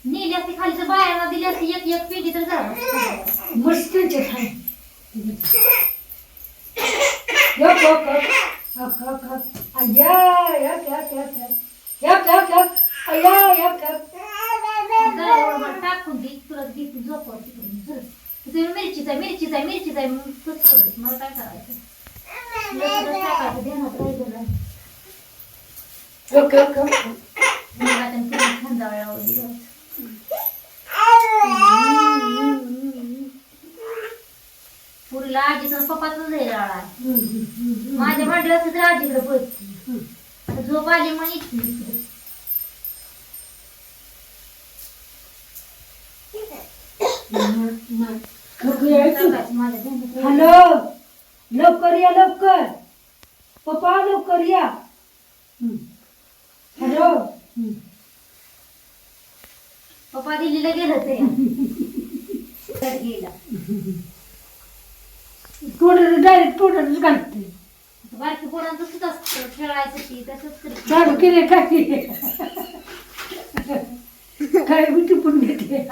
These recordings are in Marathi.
नेली असती खालीच बायांना दिली असती एक एक पेटी तर झालं मस्त खाय अय्या टाकून दे तुला घेते झोपवर तिकडे मिरचीचा मिरचीचा मिरचीचा मला काय करायचं टाकायचं ध्यानात राहिलं थंडावळ्यावर पुरीला आजीचा पप्पाच राळा माझ्या भांडला असत तर आजीकडे पळती झोप आली मग इथे हॅलो लवकर या लवकर पप्पा लवकर या हॅलो पप्पा दिल्लीला गेलं ते गेला टोटल डायरेक्ट टोटलच घालते बारकी पोरांचं सुद्धा असतं खेळायसाठी तसंच करते चालू केले काय मी टिपून घेते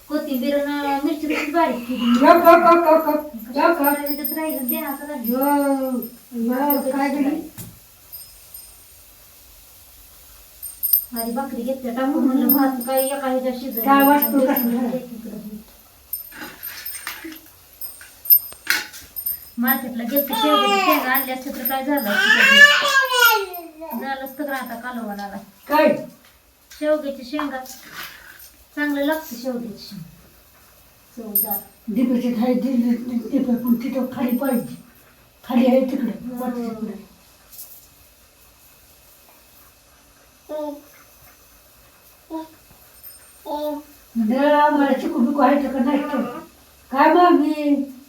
कोथिंबीर मिरची मिरची बारीक केली राहिलं देणार काय माझी भाकरी घेतल्या टाकून म्हणलं भात काय एका ह्याच्या काय वाटतो मार्केटला घेतलं शेवग्याची शेंगा आणली असते तर काय झालं असतं तर आता कालवणाला काय शेवग्याची शेंगा चांगलं लागतं शेवग्याची चवदार दिपाची थाळी दिली पण तिथं खाली पाहिजे खाली आहे तिकडे आम्हाला चिकू बिकू आहे का नाही काय मग मी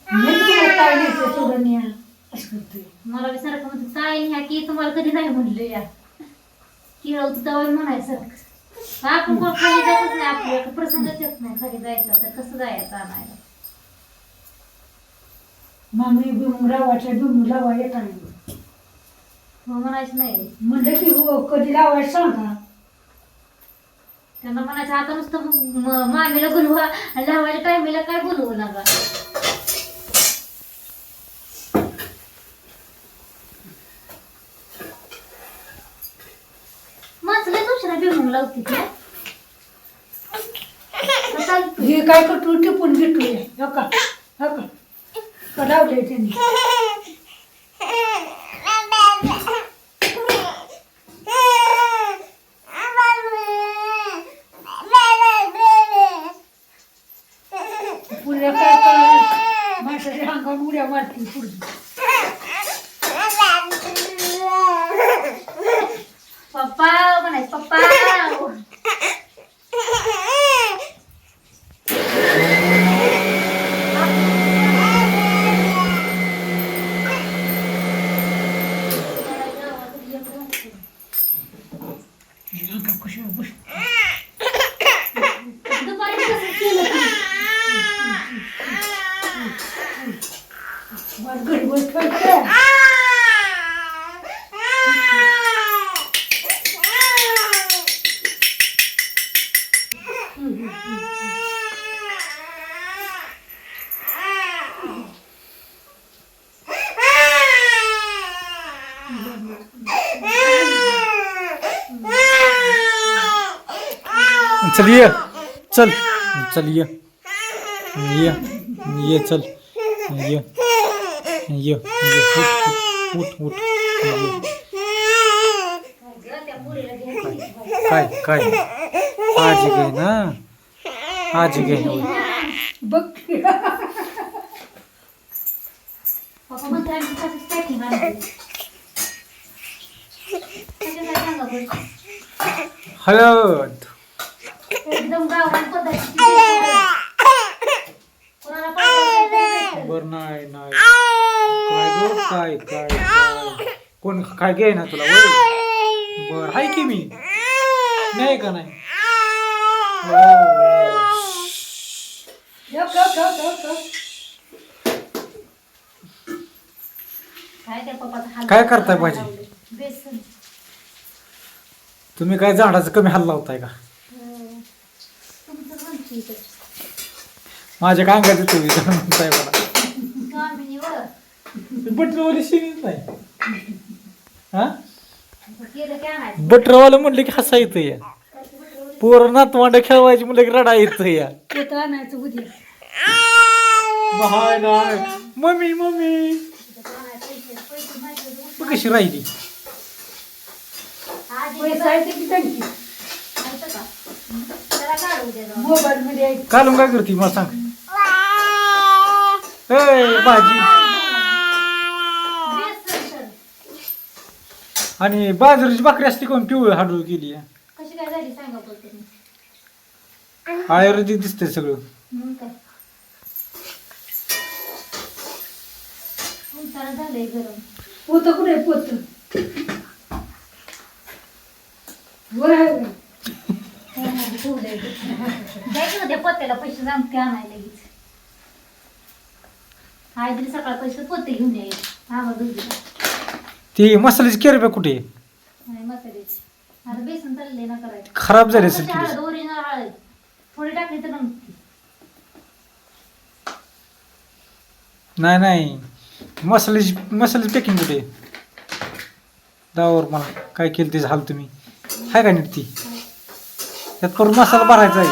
काय नाही सोडून असं करतोय मला बी सारखं म्हणतो काय ह्या की तुम्हाला कधी नाही म्हणलं या किळवतं तवय म्हणायसारखं आपण कोण खाली जातच नाही आपल्याला प्रसंगच येत नाही खाली जायचं तर कसं जायचं आणायला मामी रवाच्या बिमू लावा येता नाही हो म्हणायचं नाही म्हणलं की हो कधी लावायचं सांगा त्यांना म्हणायचं आता नुसतं मामीला बोलवा आणि लावायच्या टायमीला काय बोलवू नका माणसाला दुसरा बिमू लावते हे काय करतो टिपून घेतोय का लावलंय त्यांनी पुढे काय माणसाच्या अंगावर उड्या मारतील पुढे पप्पा म्हणायचं पप्पा चल ये चल चल ये चल ये उठ उठ काय काय आजी घे ना आजी घे बघ पप्पा म्हणते आम्ही कसं पॅकिंग आणली हळद एकदम गावात पद्धतीची कोणाला बर नाही नाही काय ग काय काय काय कोण काय घे ना तुला बर हाय की मी नाही का नाही काय त्या पप्पाचा हाल काय करताय भाजी? बेसन तुम्ही काय झाडाचं कमी हाल लावताय का? तुमचं म्हणते तर. माझ्या काय अंगात तुम्ही म्हणताय मला स्वामिनीवर बटरवाली शिरीच नाही. हा केलं की आणायचं. बटरवालं म्हणलं की हसा येतं या. पोरं नातवांड खेळवायची म्हणलं की रडा येतं या. पोत आणायचं उद्या. हाय नाही मम्मी मम्मी पैसे माहिती मग कशी राहिली? पैसा आहे ते की त्यांची का त्याला काढू दे जाऊन. मोबाईल मध्ये आहे. कालून काय करते मला सांग. ए भाजी बेसन तर. आणि बाजरीची भाकरी असते कोण पिवळी हाडूळ केली आहे. कशी काय झाली सांगा बरं तुम्ही. आयुर्वेदिक दिसतंय सगळं. मग काय उंचाळं झालंय गरम. पोत कुठे आहे पोत वर आहे बाई. जायचं ना त्या पोत्याला पैसे सांगते आणायला लगेच. आई तरी सकाळ पैसे पोते घेऊन यायचे आम्हाला दुधीला. ती मसाल्याची केरब्या कुठे आहे? आणि मसाल्याची आता बेसन चालले ना करायचं. खराब झाली असेल की. हळद ओरिजिनल हळद थोडी टाकली तर नमती. नाही नाही मसाल्याची पॅकिंग कुठे आहे? दावर मला काय केलं ते झालं तुम्ही हाय का नीट ती त्यात करून मसाला भरायचा आहे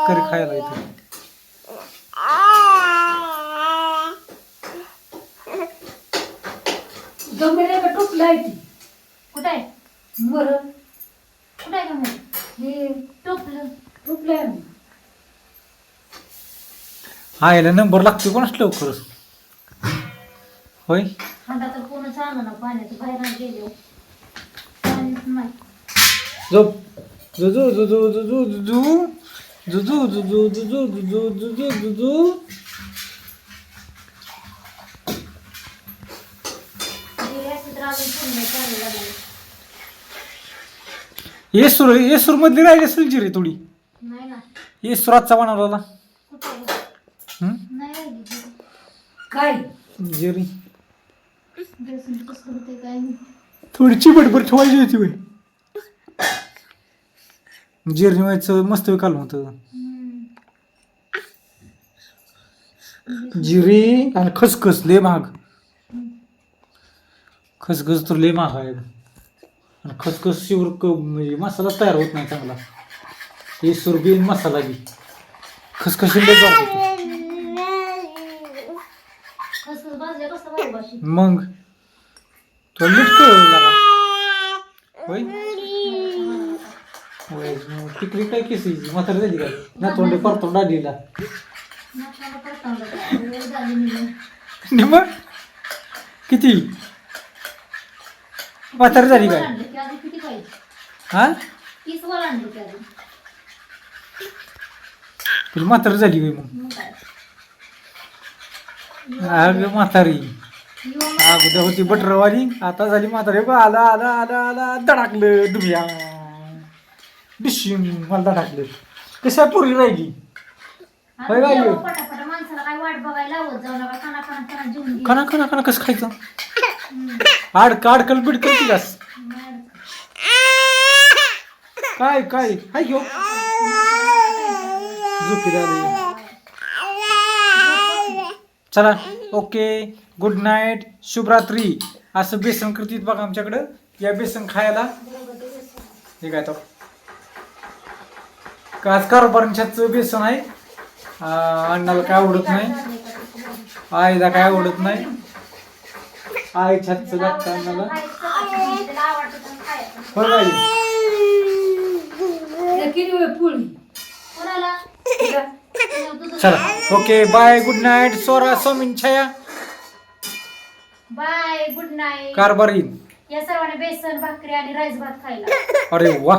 करी खायला इथं. जमिनीला का टोपलं आहे ती कुठं आहे मरण कुठं आहे का मग हे टोपलं. टोपलं आहे ना. आयला नंबर लागतो कोणाच लवकर होय. हाता तर कोणच आणलं ना पाण्याचं बाहेर गेले पाणीच नाही. झोप जुजू जुजू जुजू जुजू जुजू जुजू जुजू जुजू जुजू जुजू. गेले असते तर अजून पूर्ण चालू लागले. येसूर मधली राहिली असेल जिरे थोडी. नाही ना येसूर आजचा बनवला कुठं आहे? नाही राहिली ती. काय जिरी बेसन कसं होते काय नाही. थोडी चिबटभर ठेवायची होती बाई. जिरणी व्हायचं मस्त काल होतं. जिरी आणि खसखस लय महाग. खसखस तर लय महाग आहे आणि खसखस शिवर म्हणजे मसाला तयार होत नाही चांगला. हे सुरबी आणि मसाला बी खसखशी लय तयार होतो. खसखस भाजल्या कसं भारी भाजी. मग तो नीट कळलं लागा होय. होय, मग तिकडे काय केसायची म्हातारी झाली काय ना तोंडे परतो डाडीला नाश्त्याला परतावलं का? वेळ झाली निघून. निम किती म्हातारी झाली काय? वलांडलं की अजून किती पाहिजे? हा 30 वलांडलं की अजून. तुला म्हातारी झाली होय मग. मग काय? अगं म्हातारी युवा अगोदर होती बटरवाली आता झाली म्हातारी. बा आला आला आला आला धडाकलं दुनिया डिशिंग मला धडाकलं. कशा पोरगी राहिली आता होय बाई. जेव्हा पटापटा माणसाला काय वाट बघायला लावत जाऊ नका. काना काना काना जेवून घे. कणा कणा कणा कसं खायचं हम्म. आडकल बिडकल ती घास नाही. काय काय हाय घेऊ झोपी झाली. चला ओके गुड नाईट शुभरात्री. असं बेसन करतीत बघा आमच्याकडं. या बेसन खायला हे काय तो आज कारभारांच्याच बेसन आहे. अण्णाला काय आवडत नाही आईला काय आवडत नाही. आईच्याच लागतं अण्णाला त्याला आवडतं तर खायचं. होय बाई. किती वेळ पोळी कोणाला? चला ओके बाय गुड नाईट सोरा सोमीन छाया बाय गुड नाईट. कारभारी. या सर्वांना बेसन भाकरी आणि राईस भात खायला. अरे वा